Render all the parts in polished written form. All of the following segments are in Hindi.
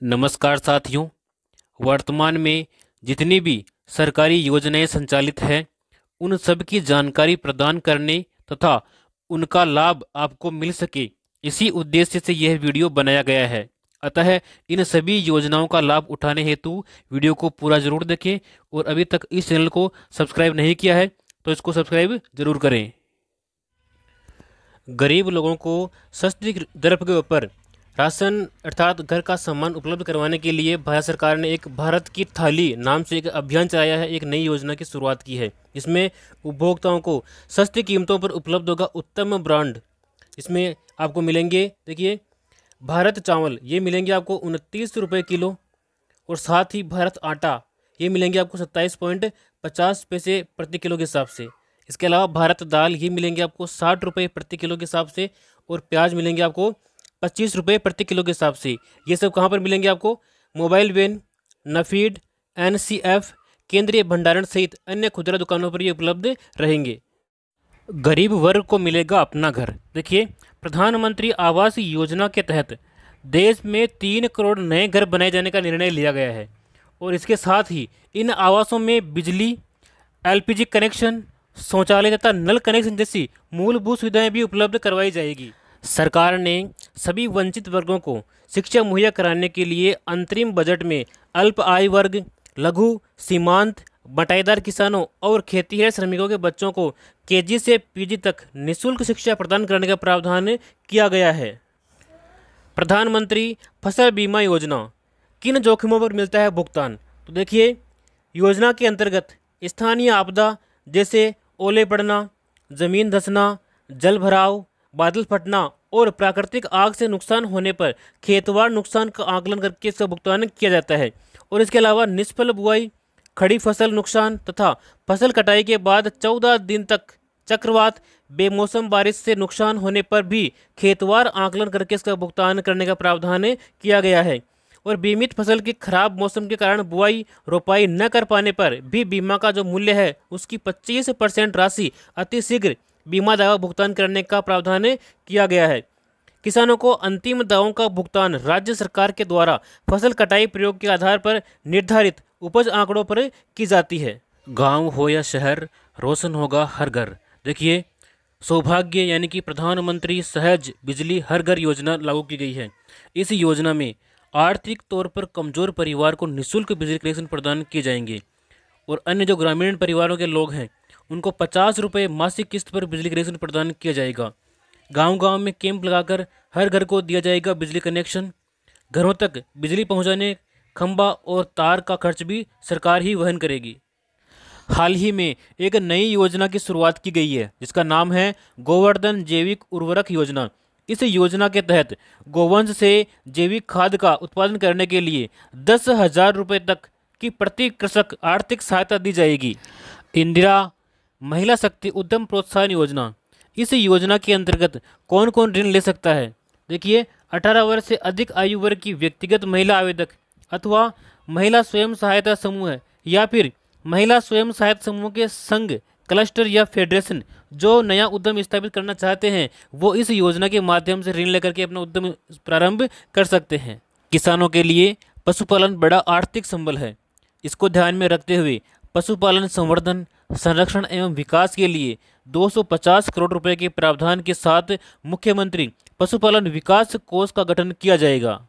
नमस्कार साथियों। वर्तमान में जितनी भी सरकारी योजनाएं संचालित हैं उन सब की जानकारी प्रदान करने तथा उनका लाभ आपको मिल सके, इसी उद्देश्य से यह वीडियो बनाया गया है। अतः इन सभी योजनाओं का लाभ उठाने हेतु वीडियो को पूरा जरूर देखें और अभी तक इस चैनल को सब्सक्राइब नहीं किया है तो इसको सब्सक्राइब जरूर करें। गरीब लोगों को सस्ती दर के ऊपर राशन अर्थात घर का सामान उपलब्ध करवाने के लिए भारत सरकार ने एक भारत की थाली नाम से एक अभियान चलाया है। एक नई योजना की शुरुआत की है जिसमें उपभोक्ताओं को सस्ती कीमतों पर उपलब्ध होगा उत्तम ब्रांड। इसमें आपको मिलेंगे, देखिए, भारत चावल ये मिलेंगे आपको 29 रुपये किलो, और साथ ही भारत आटा ये मिलेंगे आपको 27.50 पैसे प्रति किलो के हिसाब से। इसके अलावा भारत दाल ये मिलेंगे आपको 60 रुपये प्रति किलो के हिसाब से, और प्याज मिलेंगे आपको 25 रुपये प्रति किलो के हिसाब से। ये सब कहाँ पर मिलेंगे आपको? मोबाइल वैन, नफीड, NCF, केंद्रीय भंडारण सहित अन्य खुदरा दुकानों पर ये उपलब्ध रहेंगे। गरीब वर्ग को मिलेगा अपना घर। देखिए, प्रधानमंत्री आवास योजना के तहत देश में 3 करोड़ नए घर बनाए जाने का निर्णय लिया गया है, और इसके साथ ही इन आवासों में बिजली, LPG कनेक्शन, शौचालय तथा नल कनेक्शन जैसी मूलभूत सुविधाएं भी उपलब्ध करवाई जाएगी। सरकार ने सभी वंचित वर्गों को शिक्षा मुहैया कराने के लिए अंतरिम बजट में अल्प आय वर्ग, लघु, सीमांत, बटाईदार किसानों और खेतीहर श्रमिकों के बच्चों को KG से PG तक निःशुल्क शिक्षा प्रदान करने का प्रावधान किया गया है। प्रधानमंत्री फसल बीमा योजना, किन जोखिमों पर मिलता है भुगतान? तो देखिए, योजना के अंतर्गत स्थानीय आपदा जैसे ओले पड़ना, जमीन धंसना, जल भराव, बादल फटना और प्राकृतिक आग से नुकसान होने पर खेतवार नुकसान का आकलन करके इसका भुगतान किया जाता है। और इसके अलावा निष्फल बुआई, खड़ी फसल नुकसान तथा फसल कटाई के बाद 14 दिन तक चक्रवात, बेमौसम बारिश से नुकसान होने पर भी खेतवार आकलन करके इसका भुगतान करने का प्रावधान किया गया है। और बीमित फसल के खराब मौसम के कारण बुआई रोपाई न कर पाने पर भी बीमा का जो मूल्य है उसकी 25% राशि अतिशीघ्र बीमा दावा भुगतान करने का प्रावधान किया गया है। किसानों को अंतिम दावों का भुगतान राज्य सरकार के द्वारा फसल कटाई प्रयोग के आधार पर निर्धारित उपज आंकड़ों पर की जाती है। गांव हो या शहर, रोशन होगा हर घर। देखिए, सौभाग्य यानी कि प्रधानमंत्री सहज बिजली हर घर योजना लागू की गई है। इस योजना में आर्थिक तौर पर कमजोर परिवार को निःशुल्क बिजली कनेक्शन प्रदान किए जाएंगे, और अन्य जो ग्रामीण परिवारों के लोग हैं उनको 50 रुपये मासिक किस्त पर बिजली कनेक्शन प्रदान किया जाएगा। गांव-गांव में कैंप लगाकर हर घर को दिया जाएगा बिजली कनेक्शन। घरों तक बिजली पहुंचाने खंबा और तार का खर्च भी सरकार ही वहन करेगी। हाल ही में एक नई योजना की शुरुआत की गई है जिसका नाम है गोवर्धन जैविक उर्वरक योजना। इस योजना के तहत गोवंश से जैविक खाद का उत्पादन करने के लिए 10,000 रुपये तक की प्रति कृषक आर्थिक सहायता दी जाएगी। इंदिरा महिला शक्ति उद्यम प्रोत्साहन योजना, इस योजना के अंतर्गत कौन कौन ऋण ले सकता है? देखिए, 18 वर्ष से अधिक आयु वर्ग की व्यक्तिगत महिला आवेदक अथवा महिला स्वयं सहायता समूह या फिर महिला स्वयं सहायता समूह के संघ, क्लस्टर या फेडरेशन जो नया उद्यम स्थापित करना चाहते हैं वो इस योजना के माध्यम से ऋण लेकर के अपना उद्यम प्रारंभ कर सकते हैं। किसानों के लिए पशुपालन बड़ा आर्थिक संबल है। इसको ध्यान में रखते हुए पशुपालन संवर्धन, संरक्षण एवं विकास के लिए 250 करोड़ रुपए के प्रावधान के साथ मुख्यमंत्री पशुपालन विकास कोष का गठन किया जाएगा।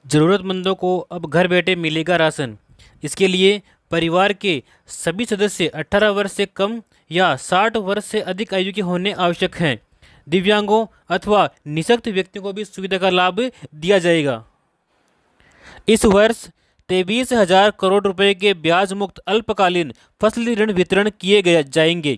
जरूरतमंदों को अब घर बैठे मिलेगा राशन। इसके लिए परिवार के सभी सदस्य 18 वर्ष से कम या 60 वर्ष से अधिक आयु के होने आवश्यक हैं। दिव्यांगों अथवा निःशक्त व्यक्तियों को भी सुविधा का लाभ दिया जाएगा। इस वर्ष 23,000 करोड़ रुपए के ब्याज मुक्त अल्पकालीन फसली ऋण वितरण किए जाएंगे।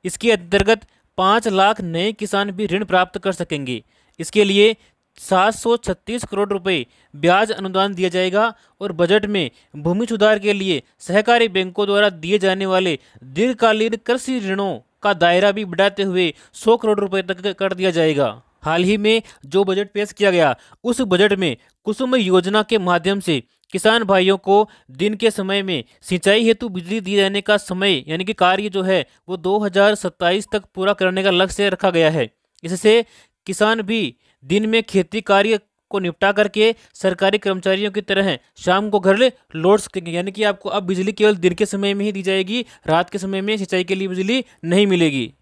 इसके अंतर्गत 5 लाख नए किसान भी ऋण प्राप्त कर सकेंगे। इसके लिए 736 करोड़ रुपए ब्याज अनुदान दिया जाएगा, और बजट में भूमि सुधार के लिए सहकारी बैंकों द्वारा दिए जाने वाले दीर्घकालीन कृषि ऋणों का दायरा भी बढ़ाते हुए 100 करोड़ रुपए तक कर दिया जाएगा। हाल ही में जो बजट पेश किया गया उस बजट में कुसुम योजना के माध्यम से किसान भाइयों को दिन के समय में सिंचाई हेतु बिजली दिए जाने का समय यानी कि कार्य जो है वो 2027 तक पूरा करने का लक्ष्य रखा गया है। इससे किसान भी दिन में खेती कार्य को निपटा करके सरकारी कर्मचारियों की तरह शाम को घर लौट सकेंगे। यानी कि आपको अब बिजली केवल दिन के समय में ही दी जाएगी, रात के समय में सिंचाई के लिए बिजली नहीं मिलेगी।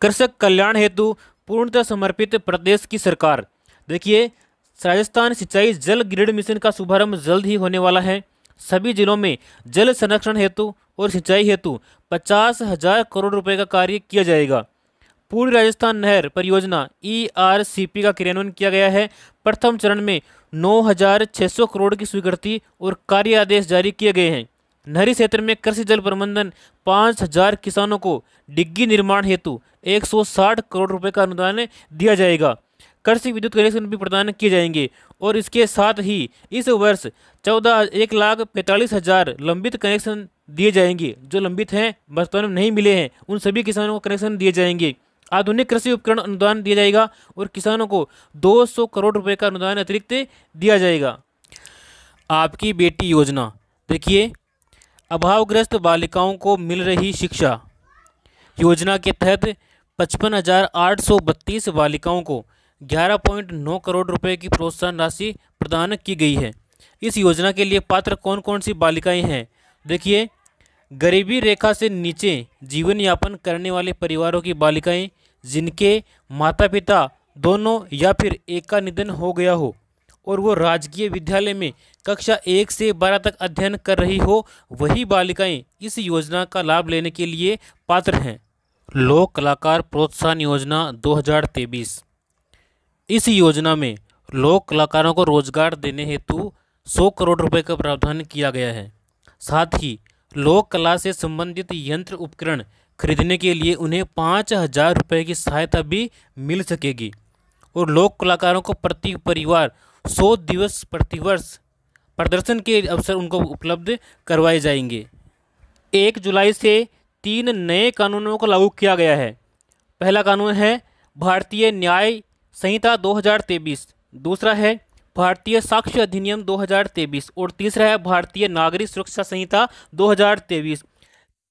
कृषक कल्याण हेतु पूर्णतः समर्पित प्रदेश की सरकार। देखिए, राजस्थान सिंचाई जल ग्रिड मिशन का शुभारंभ जल्द ही होने वाला है। सभी जिलों में जल संरक्षण हेतु और सिंचाई हेतु 50,000 करोड़ रुपए का कार्य किया जाएगा। पूर्वी राजस्थान नहर परियोजना ERCP का क्रियान्वयन किया गया है। प्रथम चरण में 9,600 करोड़ की स्वीकृति और कार्य आदेश जारी किए गए हैं। नहरी क्षेत्र में कृषि जल प्रबंधन 5,000 किसानों को डिग्गी निर्माण हेतु 160 करोड़ रुपए का अनुदान दिया जाएगा। कृषि विद्युत कनेक्शन भी प्रदान किए जाएंगे और इसके साथ ही इस वर्ष 1,45,000 लंबित कनेक्शन दिए जाएंगे। जो लंबित हैं, वर्तमान में नहीं मिले हैं, उन सभी किसानों को कनेक्शन दिए जाएंगे। आधुनिक कृषि उपकरण अनुदान दिया जाएगा और किसानों को 200 करोड़ रुपए का अनुदान अतिरिक्त दिया जाएगा। आपकी बेटी योजना। देखिए, अभावग्रस्त बालिकाओं को मिल रही शिक्षा योजना के तहत 55,832 बालिकाओं को 11.9 करोड़ रुपए की प्रोत्साहन राशि प्रदान की गई है। इस योजना के लिए पात्र कौन कौन सी बालिकाएं हैं? देखिए, गरीबी रेखा से नीचे जीवन यापन करने वाले परिवारों की बालिकाएं जिनके माता पिता दोनों या फिर एक का निधन हो गया हो और वो राजकीय विद्यालय में कक्षा 1 से 12 तक अध्ययन कर रही हो, वही बालिकाएं इस योजना का लाभ लेने के लिए पात्र हैं। लोक कलाकार प्रोत्साहन योजना 2023। इस योजना में लोक कलाकारों को रोजगार देने हेतु 100 करोड़ रुपए का प्रावधान किया गया है। साथ ही लोक कला से संबंधित यंत्र उपकरण खरीदने के लिए उन्हें 5,000 रुपये की सहायता भी मिल सकेगी और लोक कलाकारों को प्रति परिवार 100 दिवस प्रतिवर्ष प्रदर्शन के अवसर उनको उपलब्ध करवाए जाएंगे। 1 जुलाई से 3 नए कानूनों को लागू किया गया है। पहला कानून है भारतीय न्याय संहिता 2023, दूसरा है भारतीय साक्ष्य अधिनियम 2023 और तीसरा है भारतीय नागरिक सुरक्षा संहिता 2023।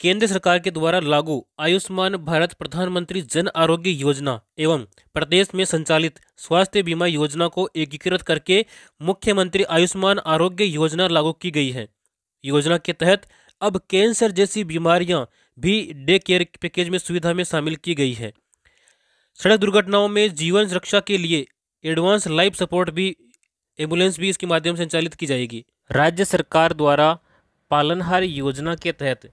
केंद्र सरकार के द्वारा लागू आयुष्मान भारत प्रधानमंत्री जन आरोग्य योजना एवं प्रदेश में संचालित स्वास्थ्य बीमा योजना को एकीकृत करके मुख्यमंत्री आयुष्मान आरोग्य योजना लागू की गई है। योजना के तहत अब कैंसर जैसी बीमारियां भी डे केयर पैकेज में सुविधा में शामिल की गई है। सड़क दुर्घटनाओं में जीवन सुरक्षा के लिए एडवांस लाइफ सपोर्ट भी एम्बुलेंस भी इसके माध्यम से संचालित की जाएगी। राज्य सरकार द्वारा पालनहार योजना के तहत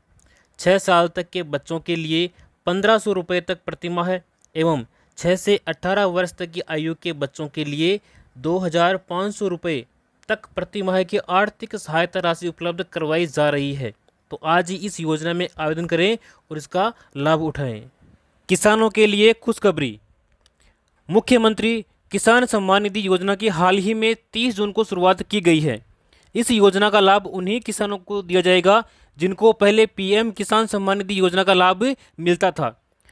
6 साल तक के बच्चों के लिए 1,500 रुपये तक प्रतिमाह एवं 6 से 18 वर्ष तक की आयु के बच्चों के लिए 2,500 रुपये तक प्रतिमाह की आर्थिक सहायता राशि उपलब्ध करवाई जा रही है। तो आज ही इस योजना में आवेदन करें और इसका लाभ उठाएं। किसानों के लिए खुशखबरी। मुख्यमंत्री किसान सम्मान निधि योजना की हाल ही में 30 जून को शुरुआत की गई है। इस योजना का लाभ उन्हीं किसानों को दिया जाएगा जिनको पहले PM किसान सम्मान निधि योजना का लाभ मिलता था।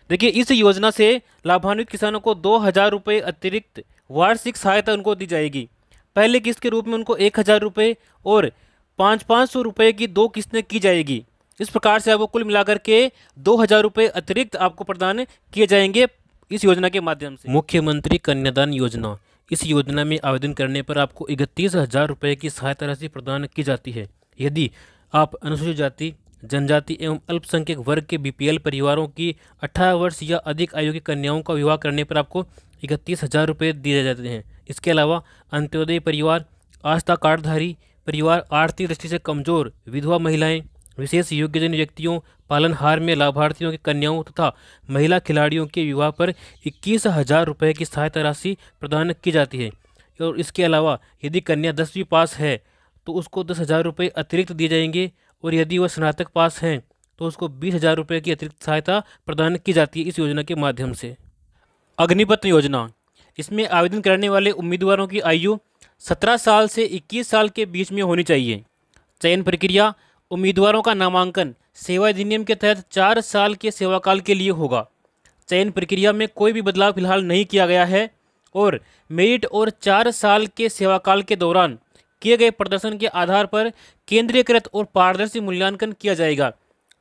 देखिए, इस योजना से लाभान्वित किसानों को 2,000 रुपये अतिरिक्त वार्षिक सहायता उनको दी जाएगी। पहले किस्त के रूप में उनको 1,000 रुपये और 500 रुपये की 2 किस्तें की जाएगी। इस प्रकार से आपको कुल मिलाकर के 2,000 रुपये अतिरिक्त आपको प्रदान किए जाएंगे इस योजना के माध्यम से। मुख्यमंत्री कन्यादान योजना। इस योजना में आवेदन करने पर आपको 31,000 रुपये की सहायता राशि प्रदान की जाती है। यदि आप अनुसूचित जाति, जनजाति एवं अल्पसंख्यक वर्ग के BPL परिवारों की 18 वर्ष या अधिक आयु की कन्याओं का विवाह करने पर आपको 31,000 रुपये दिए जाते हैं। इसके अलावा अंत्योदय परिवार, आस्था कार्डधारी परिवार, आर्थिक दृष्टि से कमजोर विधवा महिलाएं, विशेष योग्यजन व्यक्तियों, पालनहार में लाभार्थियों की कन्याओं तथा महिला खिलाड़ियों के विवाह पर 21,000 रुपये की सहायता राशि प्रदान की जाती है। और इसके अलावा यदि कन्या 10वीं पास है तो उसको 10,000 रुपये अतिरिक्त दिए जाएंगे और यदि वह स्नातक पास हैं तो उसको 20,000 रुपये की अतिरिक्त सहायता प्रदान की जाती है इस योजना के माध्यम से। अग्निपथ योजना। इसमें आवेदन करने वाले उम्मीदवारों की आयु 17 साल से 21 साल के बीच में होनी चाहिए। चयन प्रक्रिया। उम्मीदवारों का नामांकन सेवा अधिनियम के तहत 4 साल के सेवाकाल के लिए होगा। चयन प्रक्रिया में कोई भी बदलाव फिलहाल नहीं किया गया है और मेरिट और 4 साल के सेवाकाल के दौरान किए गए प्रदर्शन के आधार पर केंद्रीयकृत और पारदर्शी मूल्यांकन किया जाएगा।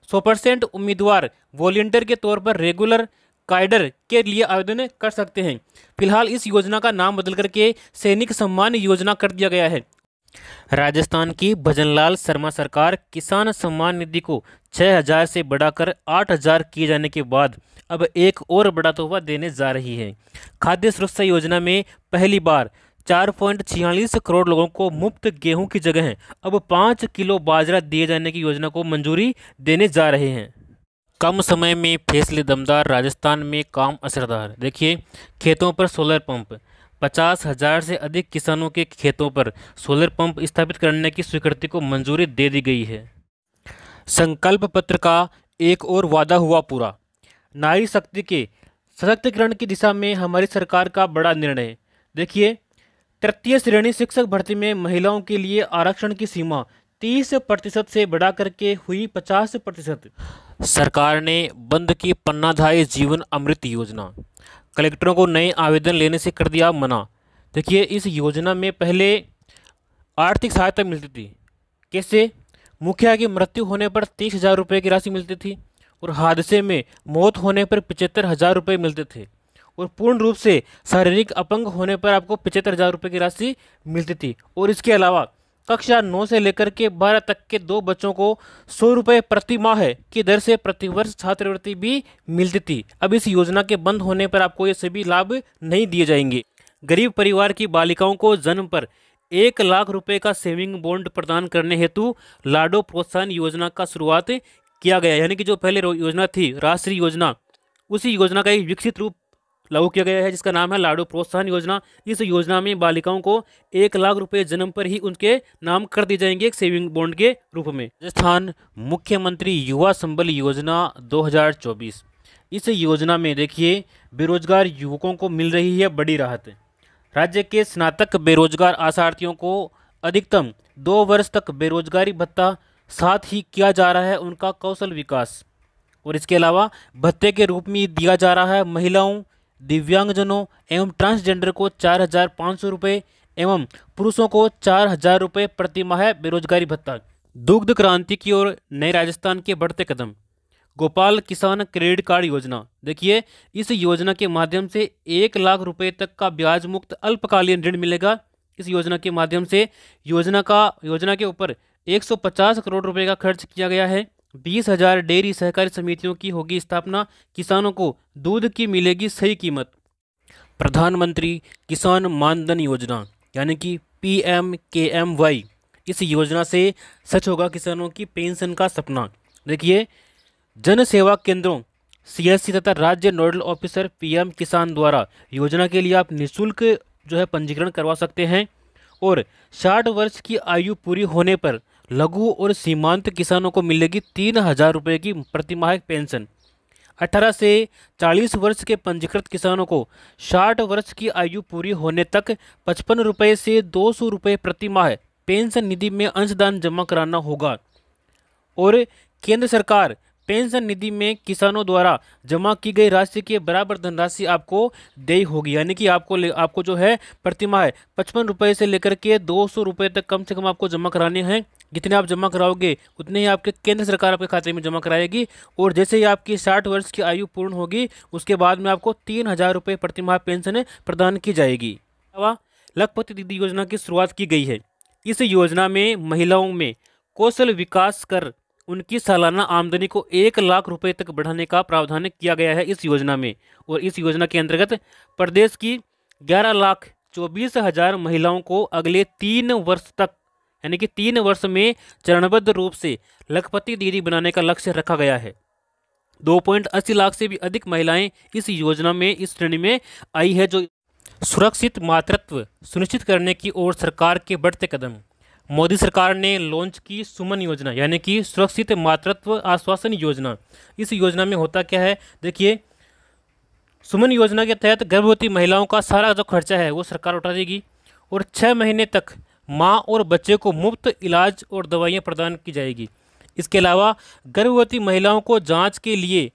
100% उम्मीदवार वॉलंटियर के तौर पर रेगुलर कायडर के लिए आवेदन कर सकते हैं। फिलहाल इस योजना का नाम बदल करके सैनिक सम्मान योजना कर दिया गया है। राजस्थान की भजनलाल शर्मा सरकार किसान सम्मान निधि को 6,000 से बढ़ाकर 8,000 किए जाने के बाद अब एक और बड़ा तोहफा देने जा रही है। खाद्य सुरक्षा योजना में पहली बार 4.46 करोड़ लोगों को मुफ्त गेहूं की जगह अब 5 किलो बाजरा दिए जाने की योजना को मंजूरी देने जा रहे हैं। कम समय में फैसले दमदार, राजस्थान में काम असरदार। देखिए, खेतों पर सोलर पंप, 50,000 से अधिक किसानों के खेतों पर सोलर पंप स्थापित करने की स्वीकृति को मंजूरी दे दी गई है। संकल्प पत्र का एक और वादा हुआ पूरा। नारी शक्ति के सशक्तिकरण की दिशा में हमारी सरकार का बड़ा निर्णय। देखिए, तृतीय श्रेणी शिक्षक भर्ती में महिलाओं के लिए आरक्षण की सीमा 30% से बढ़ा करके हुई 50%। सरकार ने बंद की पन्नाधाय जीवन अमृत योजना। कलेक्टरों को नए आवेदन लेने से कर दिया मना। देखिए, इस योजना में पहले आर्थिक सहायता मिलती थी। कैसे? मुखिया की मृत्यु होने पर 30,000 रुपये की राशि मिलती थी और हादसे में मौत होने पर 75,000 रुपये मिलते थे, और पूर्ण रूप से शारीरिक अपंग होने पर आपको 75,000 रुपये की राशि मिलती थी। और इसके अलावा कक्षा 9 से लेकर के 12 तक के 2 बच्चों को 100 रुपये प्रति माह की दर से प्रतिवर्ष छात्रवृत्ति भी मिलती थी। अब इस योजना के बंद होने पर आपको ये सभी लाभ नहीं दिए जाएंगे। गरीब परिवार की बालिकाओं को जन्म पर 1 लाख रुपए का सेविंग बॉन्ड प्रदान करने हेतु लाडो प्रोत्साहन योजना का शुरुआत किया गया। यानी कि जो पहले योजना थी राष्ट्रीय योजना, उसी योजना का एक विकसित रूप लागू किया गया है जिसका नाम है लाडो प्रोत्साहन योजना। इस योजना में बालिकाओं को 1 लाख रुपए जन्म पर ही उनके नाम कर दिए जाएंगे एक सेविंग बॉन्ड के रूप में। राजस्थान मुख्यमंत्री युवा संबल योजना 2024। इस योजना में देखिए, बेरोजगार युवकों को मिल रही है बड़ी राहत। राज्य के स्नातक बेरोजगार आशार्थियों को अधिकतम 2 वर्ष तक बेरोजगारी भत्ता, साथ ही किया जा रहा है उनका कौशल विकास। और इसके अलावा भत्ते के रूप में दिया जा रहा है महिलाओं, दिव्यांगजनों एवं ट्रांसजेंडर को 4,500 रुपये एवं पुरुषों को 4,000 रुपये प्रति माह बेरोजगारी भत्ता। दुग्ध क्रांति की ओर नए राजस्थान के बढ़ते कदम। गोपाल किसान क्रेडिट कार्ड योजना। देखिए, इस योजना के माध्यम से 1 लाख रुपए तक का ब्याज मुक्त अल्पकालीन ऋण मिलेगा। इस योजना के माध्यम से योजना के ऊपर 150 करोड़ रुपए का खर्च किया गया है। 20,000 डेयरी सहकारी समितियों की होगी स्थापना। किसानों को दूध की मिलेगी सही कीमत। प्रधानमंत्री किसान मानधन योजना यानी कि PMKMY। इस योजना से सच होगा किसानों की पेंशन का सपना। देखिए, जन सेवा केंद्रों, CSC तथा राज्य नोडल ऑफिसर PM किसान द्वारा योजना के लिए आप निःशुल्क पंजीकरण करवा सकते हैं। और 60 वर्ष की आयु पूरी होने पर लघु और सीमांत किसानों को मिलेगी 3,000 रुपये की प्रतिमाह पेंशन। 18 से 40 वर्ष के पंजीकृत किसानों को 60 वर्ष की आयु पूरी होने तक 55 रुपये से 200 रुपये प्रति माह पेंशन निधि में अंशदान जमा कराना होगा। और केंद्र सरकार पेंशन निधि में किसानों द्वारा जमा की गई राशि के बराबर धनराशि आपको देय होगी। यानी कि आपको जो है प्रति माह 55 रुपये से लेकर के 200 रुपये तक कम से कम आपको जमा कराने हैं। जितने आप जमा कराओगे उतने ही आपके केंद्र सरकार आपके खाते में जमा कराएगी। और जैसे ही आपकी 60 वर्ष की आयु पूर्ण होगी उसके बाद में आपको 3,000 रुपये प्रति माह पेंशन प्रदान की जाएगी। लखपति दीदी योजना की शुरुआत की गई है। इस योजना में महिलाओं में कौशल विकास कर उनकी सालाना आमदनी को 1 लाख रुपए तक बढ़ाने का प्रावधान किया गया है इस योजना में। और इस योजना के अंतर्गत प्रदेश की 11,24,000 महिलाओं को अगले 3 वर्ष तक यानी कि 3 वर्ष में चरणबद्ध रूप से लखपति दीदी बनाने का लक्ष्य रखा गया है। 2.80 लाख से भी अधिक महिलाएं इस योजना में इस श्रेणी में आई है। जो सुरक्षित मातृत्व सुनिश्चित करने की ओर सरकार के बढ़ते कदम। मोदी सरकार ने लॉन्च की सुमन योजना यानी कि सुरक्षित मातृत्व आश्वासन योजना। इस योजना में होता क्या है, देखिए, सुमन योजना के तहत गर्भवती महिलाओं का सारा जो खर्चा है वो सरकार उठा देगी और 6 महीने तक मां और बच्चे को मुफ्त इलाज और दवाइयां प्रदान की जाएगी। इसके अलावा गर्भवती महिलाओं को जांच के लिए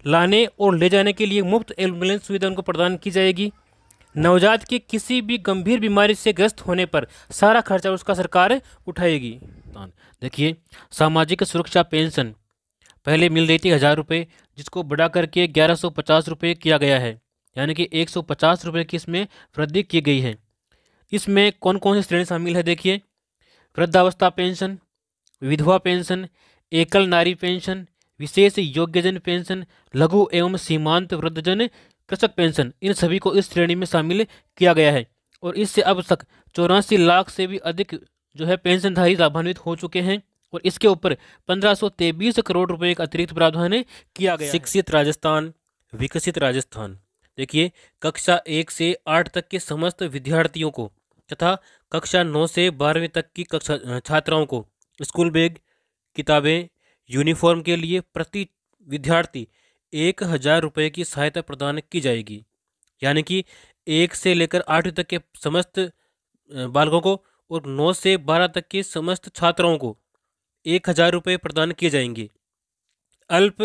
लाने और ले जाने के लिए मुफ्त एम्बुलेंस सुविधा उनको प्रदान की जाएगी। नवजात की किसी भी गंभीर बीमारी से ग्रस्त होने पर सारा खर्चा उसका सरकार उठाएगी। देखिए, सामाजिक सुरक्षा पेंशन पहले मिल रही थी 1,000 रुपये, जिसको बढ़ा करके 1,150 रुपये किया गया है, यानी कि 150 रुपये की इसमें वृद्धि की गई है। इसमें कौन कौन सी श्रेणी शामिल है देखिए। वृद्धावस्था पेंशन, विधवा पेंशन, एकल नारी पेंशन, विशेष योग्यजन पेंशन, लघु एवं सीमांत वृद्धजन कृषक पेंशन, इन सभी को इस श्रेणी में शामिल किया गया है। और इससे अब तक 84 लाख से भी अधिक जो है पेंशनधारी लाभान्वित हो चुके हैं। और इसके ऊपर 1523 करोड़ रुपए का अतिरिक्त प्रावधान किया गया। शिक्षित राजस्थान, विकसित राजस्थान। देखिए, कक्षा 1 से 8 तक के समस्त विद्यार्थियों को तथा कक्षा 9 से 12वीं तक की कक्षा छात्राओं को स्कूल बैग, किताबें, यूनिफॉर्म के लिए प्रति विद्यार्थी 1,000 रुपये की सहायता प्रदान की जाएगी। यानी कि 1 से लेकर 8वीं तक के समस्त बालकों को और 9 से 12 तक के समस्त छात्राओं को 1,000 रुपये प्रदान किए जाएंगे। अल्प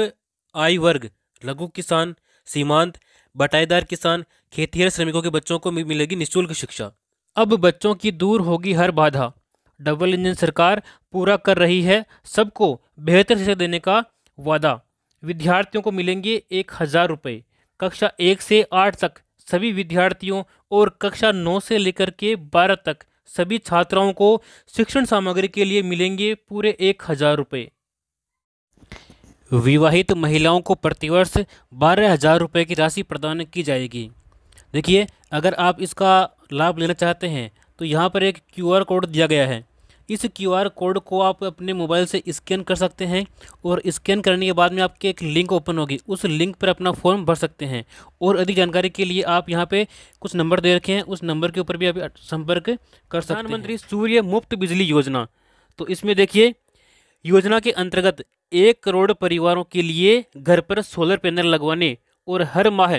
आय वर्ग, लघु किसान, सीमांत, बटाईदार किसान, खेतिहर श्रमिकों के बच्चों को मिलेगी निःशुल्क शिक्षा। अब बच्चों की दूर होगी हर बाधा। डबल इंजन सरकार पूरा कर रही है सबको बेहतर शिक्षा देने का वादा। विद्यार्थियों को मिलेंगे 1,000 रुपये। कक्षा 1 से 8 तक सभी विद्यार्थियों और कक्षा 9 से लेकर के 12 तक सभी छात्राओं को शिक्षण सामग्री के लिए मिलेंगे पूरे 1,000 रुपये। विवाहित महिलाओं को प्रतिवर्ष 12,000 रुपये की राशि प्रदान की जाएगी। देखिए, अगर आप इसका लाभ लेना चाहते हैं तो यहाँ पर एक QR कोड दिया गया है। इस QR कोड को आप अपने मोबाइल से स्कैन कर सकते हैं और स्कैन करने के बाद में आपके एक लिंक ओपन होगी, उस लिंक पर अपना फॉर्म भर सकते हैं। और अधिक जानकारी के लिए आप यहाँ पे कुछ नंबर दे रखे हैं, उस नंबर के ऊपर भी आप संपर्क कर सकते हैं। प्रधानमंत्री सूर्य मुफ्त बिजली योजना, तो इसमें देखिए, योजना के अंतर्गत 1 करोड़ परिवारों के लिए घर पर सोलर पैनल लगवाने और हर माह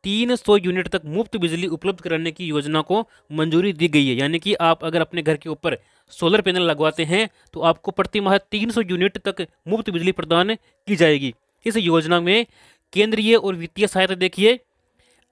300 यूनिट तक मुफ्त बिजली उपलब्ध कराने की योजना को मंजूरी दी गई है। यानी कि आप अगर अपने घर के ऊपर सोलर पैनल लगवाते हैं तो आपको प्रति माह 300 यूनिट तक मुफ्त बिजली प्रदान की जाएगी। इस योजना में केंद्रीय और वित्तीय सहायता देखिए,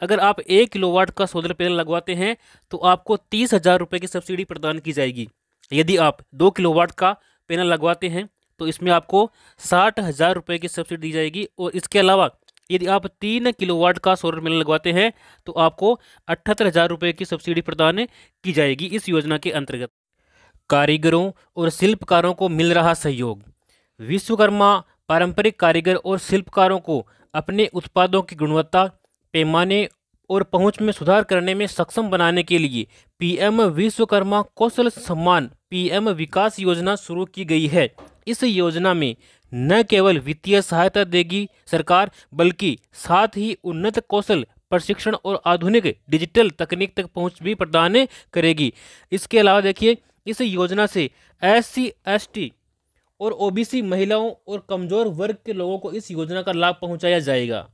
अगर आप 1 किलोवाट का सोलर पैनल लगवाते हैं तो आपको 30,000 रुपये की सब्सिडी प्रदान की जाएगी। यदि आप 2 किलोवाट का पैनल लगवाते हैं तो इसमें आपको 60,000 रुपये की सब्सिडी दी जाएगी। और इसके अलावा यदि आप 3 किलोवाट का सोलर पैनल लगवाते हैं तो आपको 78,000 रुपये की सब्सिडी प्रदान की जाएगी इस योजना के अंतर्गत। कारीगरों और शिल्पकारों को मिल रहा सहयोग। विश्वकर्मा पारंपरिक कारीगर और शिल्पकारों को अपने उत्पादों की गुणवत्ता, पैमाने और पहुंच में सुधार करने में सक्षम बनाने के लिए PM विश्वकर्मा कौशल सम्मान PM विकास योजना शुरू की गई है। इस योजना में न केवल वित्तीय सहायता देगी सरकार, बल्कि साथ ही उन्नत कौशल प्रशिक्षण और आधुनिक डिजिटल तकनीक तक पहुंच भी प्रदान करेगी। इसके अलावा देखिए, इस योजना से SC ST और OBC महिलाओं और कमजोर वर्ग के लोगों को इस योजना का लाभ पहुंचाया जाएगा।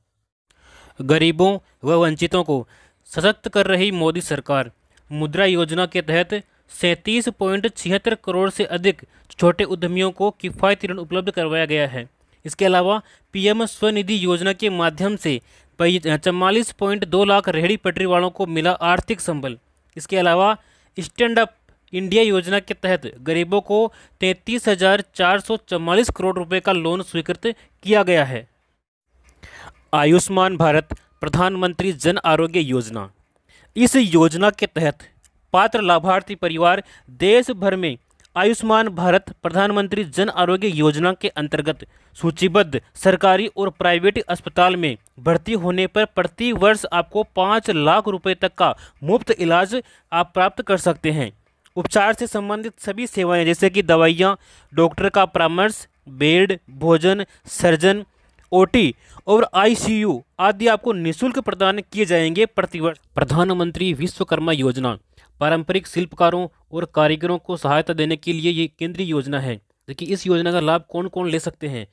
गरीबों व वंचितों को सशक्त कर रही मोदी सरकार। मुद्रा योजना के तहत 37.76 करोड़ से अधिक छोटे उद्यमियों को किफ़ायती ऋण उपलब्ध करवाया गया है। इसके अलावा PM स्वनिधि योजना के माध्यम से 44.2 लाख रेहड़ी पटरी वालों को मिला आर्थिक संबल। इसके अलावा स्टैंड अप इंडिया योजना के तहत गरीबों को 33,444 करोड़ रुपए का लोन स्वीकृत किया गया है। आयुष्मान भारत प्रधानमंत्री जन आरोग्य योजना। इस योजना के तहत पात्र लाभार्थी परिवार देश भर में आयुष्मान भारत प्रधानमंत्री जन आरोग्य योजना के अंतर्गत सूचीबद्ध सरकारी और प्राइवेट अस्पताल में भर्ती होने पर प्रति वर्ष आपको 5 लाख रुपए तक का मुफ्त इलाज आप प्राप्त कर सकते हैं। उपचार से संबंधित सभी सेवाएं जैसे कि दवाइयाँ, डॉक्टर का परामर्श, बेड, भोजन, सर्जन, OT और ICU आदि आपको निःशुल्क प्रदान किए जाएंगे प्रतिवर्ष। प्रधानमंत्री विश्वकर्मा योजना पारंपरिक शिल्पकारों और कारीगरों को सहायता देने के लिए ये केंद्रीय योजना है। देखिए, इस योजना का लाभ कौन कौन ले सकते हैं।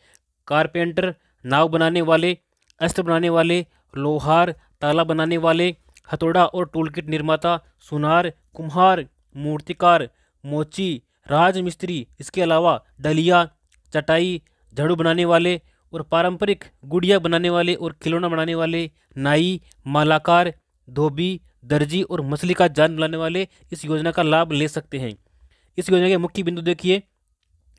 कारपेंटर, नाव बनाने वाले, अस्त्र बनाने वाले, लोहार, ताला बनाने वाले, हथौड़ा और टूलकिट निर्माता, सुनार, कुम्हार, मूर्तिकार, मोची, राजमिस्त्री, इसके अलावा डलिया, चटाई, झाड़ू बनाने वाले और पारंपरिक गुड़िया बनाने वाले और खिलौना बनाने वाले, नाई, मालाकार, धोबी, दर्जी और मछली का जाल बनाने वाले इस योजना का लाभ ले सकते हैं। इस योजना के मुख्य बिंदु देखिए,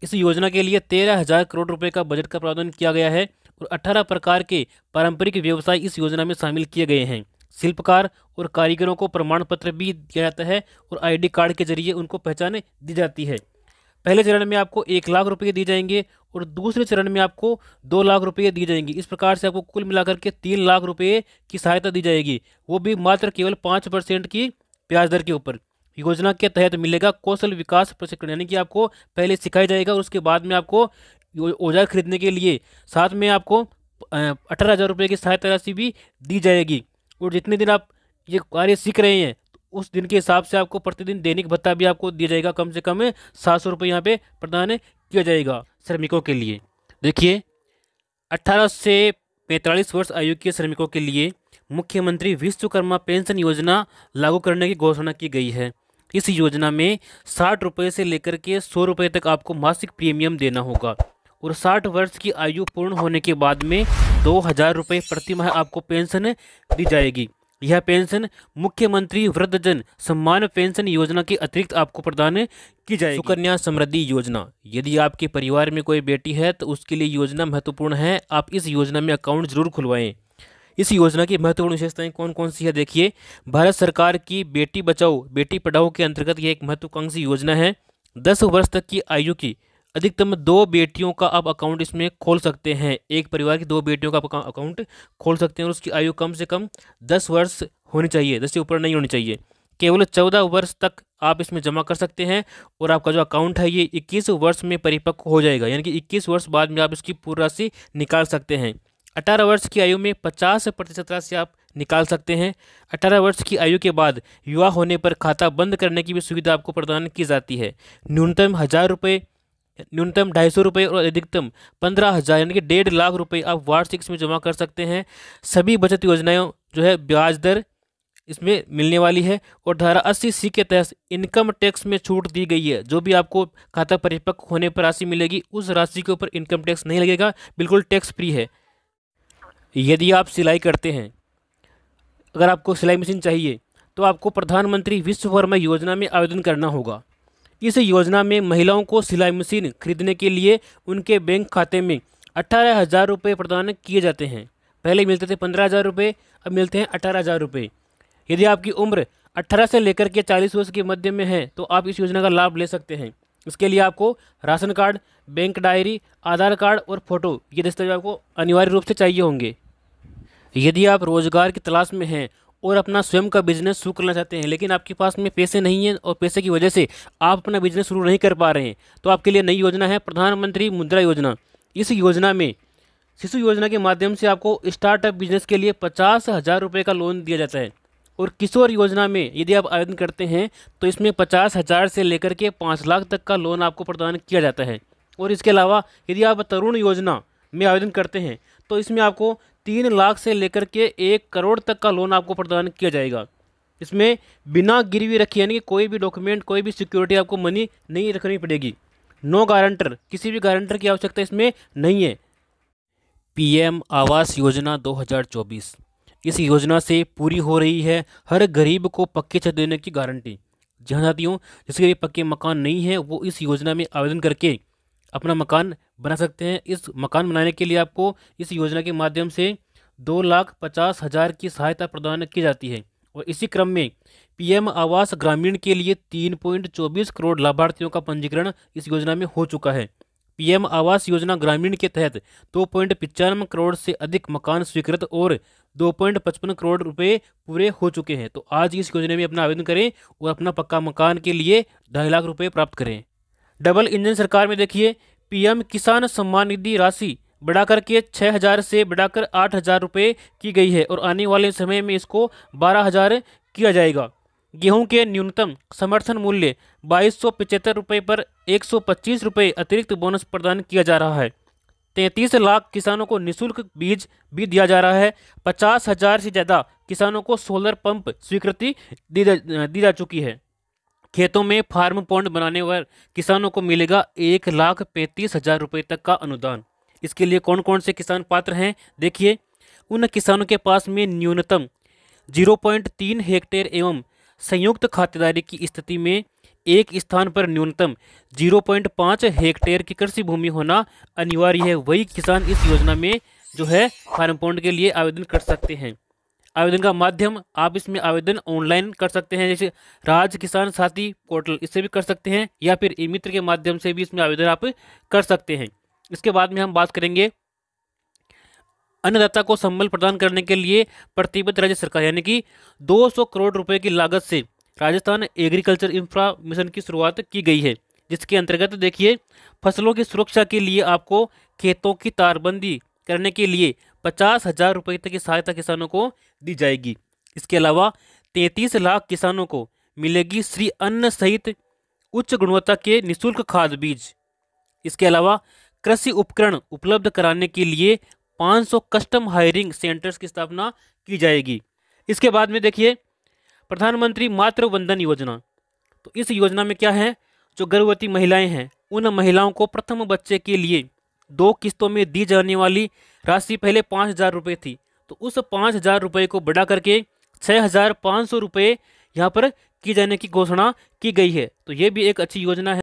इस योजना के लिए 13,000 करोड़ रुपए का बजट का प्रावधान किया गया है और 18 प्रकार के पारंपरिक व्यवसाय इस योजना में शामिल किए गए हैं। शिल्पकार और कारीगरों को प्रमाण पत्र भी दिया जाता है और आईडी कार्ड के जरिए उनको पहचान दी जाती है। पहले चरण में आपको 1 लाख रुपये दिए जाएंगे और दूसरे चरण में आपको 2 लाख रुपये दिए जाएंगे। इस प्रकार से आपको कुल मिलाकर के 3 लाख रुपये की सहायता दी जाएगी, वो भी मात्र केवल 5% की ब्याज दर के ऊपर। योजना के तहत मिलेगा कौशल विकास प्रशिक्षण, यानी कि आपको पहले सिखाया जाएगा और उसके बाद में आपको औजार खरीदने के लिए साथ में आपको 18,000 रुपये की सहायता राशि भी दी जाएगी। और जितने दिन आप ये कार्य सीख रहे हैं उस दिन के हिसाब से आपको प्रतिदिन दैनिक भत्ता भी आपको दिया जाएगा, कम से कम 700 रुपये यहाँ पे प्रदान किया जाएगा श्रमिकों के लिए। देखिए, 18 से 45 वर्ष आयु के श्रमिकों के लिए मुख्यमंत्री विश्वकर्मा पेंशन योजना लागू करने की घोषणा की गई है। इस योजना में 60 रुपये से लेकर के 100 रुपये तक आपको मासिक प्रीमियम देना होगा और 60 वर्ष की आयु पूर्ण होने के बाद में 2,000 रुपये प्रति माह आपको पेंशन दी जाएगी। यह पेंशन मुख्यमंत्री वृद्धजन सम्मान पेंशन योजना के अतिरिक्त आपको प्रदान की जाएगी। सुकन्या समृद्धि योजना, यदि आपके परिवार में कोई बेटी है तो उसके लिए योजना महत्वपूर्ण है। आप इस योजना में अकाउंट जरूर खुलवाएं। इस योजना की महत्वपूर्ण विशेषताएं कौन कौन सी है, देखिए। भारत सरकार की बेटी बचाओ बेटी पढ़ाओ के अंतर्गत यह एक महत्वाकांक्षी योजना है। 10 वर्ष तक की आयु की अधिकतम 2 बेटियों का आप अकाउंट इसमें खोल सकते हैं। एक परिवार की 2 बेटियों का आप अकाउंट खोल सकते हैं और उसकी आयु कम से कम 10 वर्ष होनी चाहिए, 10 से ऊपर नहीं होनी चाहिए। केवल 14 वर्ष तक आप इसमें जमा कर सकते हैं और आपका जो अकाउंट है ये 21 वर्ष में परिपक्व हो जाएगा, यानी कि 21 वर्ष बाद में आप इसकी पूरी राशि निकाल सकते हैं। 18 वर्ष की आयु में 50% राशि आप निकाल सकते हैं। 18 वर्ष की आयु के बाद युवा होने पर खाता बंद करने की भी सुविधा आपको प्रदान की जाती है। न्यूनतम 1,000 रुपये, न्यूनतम 250 रुपये और अधिकतम 15,000 यानी कि 1.5 लाख रुपये आप वार्षिक इसमें जमा कर सकते हैं। सभी बचत योजनाएं जो है ब्याज दर इसमें मिलने वाली है और धारा 80C के तहत इनकम टैक्स में छूट दी गई है। जो भी आपको खाता परिपक्व होने पर राशि मिलेगी उस राशि के ऊपर इनकम टैक्स नहीं लगेगा, बिल्कुल टैक्स फ्री है। यदि आप सिलाई करते हैं, अगर आपको सिलाई मशीन चाहिए तो आपको प्रधानमंत्री विश्वकर्मा योजना में आवेदन करना होगा। इस योजना में महिलाओं को सिलाई मशीन खरीदने के लिए उनके बैंक खाते में 18,000 रुपये प्रदान किए जाते हैं। पहले मिलते थे 15,000 रुपये, अब मिलते हैं 18,000 रुपये। यदि आपकी उम्र 18 से लेकर के 40 वर्ष के मध्य में है तो आप इस योजना का लाभ ले सकते हैं। इसके लिए आपको राशन कार्ड, बैंक डायरी, आधार कार्ड और फोटो, ये दस्तावेज आपको अनिवार्य रूप से चाहिए होंगे। यदि आप रोजगार की तलाश में हैं और अपना स्वयं का बिजनेस शुरू करना चाहते हैं लेकिन आपके पास में पैसे नहीं हैं और पैसे की वजह से आप अपना बिजनेस शुरू नहीं कर पा रहे हैं तो आपके लिए नई योजना है प्रधानमंत्री मुद्रा योजना। इस योजना में शिशु योजना के माध्यम से आपको स्टार्टअप बिजनेस के लिए 50,000 रुपये का लोन दिया जाता है और किशोर योजना में यदि आप आवेदन करते हैं तो इसमें 50,000 से लेकर के 5 लाख तक का लोन आपको प्रदान किया जाता है। और इसके अलावा यदि आप तरुण योजना में आवेदन करते हैं तो इसमें आपको 3 लाख से लेकर के 1 करोड़ तक का लोन आपको प्रदान किया जाएगा। इसमें बिना गिरवी रखे, यानी कि कोई भी डॉक्यूमेंट, कोई भी सिक्योरिटी आपको मनी नहीं रखनी पड़ेगी। नो गारंटर, किसी भी गारंटर की आवश्यकता इसमें नहीं है। पीएम आवास योजना 2024, इस योजना से पूरी हो रही है हर गरीब को पक्की छत देने की गारंटी। जहाँ साथियों जिसके भी पक्के मकान नहीं है वो इस योजना में आवेदन करके अपना मकान बना सकते हैं। इस मकान बनाने के लिए आपको इस योजना के माध्यम से 2,50,000 की सहायता प्रदान की जाती है और इसी क्रम में पीएम आवास ग्रामीण के लिए 3.24 करोड़ लाभार्थियों का पंजीकरण इस योजना में हो चुका है। पीएम आवास योजना ग्रामीण के तहत 2.95 करोड़ से अधिक मकान स्वीकृत और 2.55 करोड़ रुपए पूरे हो चुके हैं। तो आज इस योजना में अपना आवेदन करें और अपना पक्का मकान के लिए 2.5 लाख रुपए प्राप्त करें। डबल इंजन सरकार में देखिए, पीएम किसान सम्मान निधि राशि बढ़ाकर के 6,000 से बढ़ाकर 8,000 रुपये की गई है और आने वाले समय में इसको 12,000 किया जाएगा। गेहूं के न्यूनतम समर्थन मूल्य 2,275 रुपये पर 125 रुपये अतिरिक्त बोनस प्रदान किया जा रहा है। 33 लाख किसानों को निःशुल्क बीज भी दिया जा रहा है। 50,000 से ज़्यादा किसानों को सोलर पंप स्वीकृति दी जा चुकी है। खेतों में फार्म पॉन्ड बनाने पर किसानों को मिलेगा 1,35,000 रुपये तक का अनुदान। इसके लिए कौन कौन से किसान पात्र हैं, देखिए। उन किसानों के पास में न्यूनतम 0.3 हेक्टेयर एवं संयुक्त खातेदारी की स्थिति में एक स्थान पर न्यूनतम 0.5 हेक्टेयर की कृषि भूमि होना अनिवार्य है, वही किसान इस योजना में जो है फार्म पॉन्ड के लिए आवेदन कर सकते हैं। आवेदन का माध्यम, आप इसमें आवेदन ऑनलाइन कर सकते हैं, जैसे राज किसान साथी पोर्टल, इससे भी कर सकते हैं, या फिर ई मित्र के माध्यम से भी इसमें आवेदन आप कर सकते हैं। इसके बाद में हम बात करेंगे अन्नदाता को संबल प्रदान करने के लिए प्रतिबद्ध राज्य सरकार, यानी कि 200 करोड़ रुपए की लागत से राजस्थान एग्रीकल्चर इंफ्रा मिशन की शुरुआत की गई है, जिसके अंतर्गत देखिए फसलों की सुरक्षा के लिए आपको खेतों की तारबंदी करने के लिए 50,000 रुपये तक की सहायता किसानों को दी जाएगी। इसके अलावा 33 लाख किसानों को मिलेगी श्री अन्न सहित उच्च गुणवत्ता के निःशुल्क खाद बीज। इसके अलावा कृषि उपकरण उपलब्ध कराने के लिए 500 कस्टम हायरिंग सेंटर्स की स्थापना की जाएगी। इसके बाद में देखिए प्रधानमंत्री मातृ वंदन योजना। तो इस योजना में क्या है, जो गर्भवती महिलाएं हैं उन महिलाओं को प्रथम बच्चे के लिए 2 किस्तों में दी जाने वाली राशि पहले 5,000 रुपये थी, तो उस 5,000 रुपये को बढ़ा करके 6,500 रुपये यहाँ पर की जाने की घोषणा की गई है। तो ये भी एक अच्छी योजना है।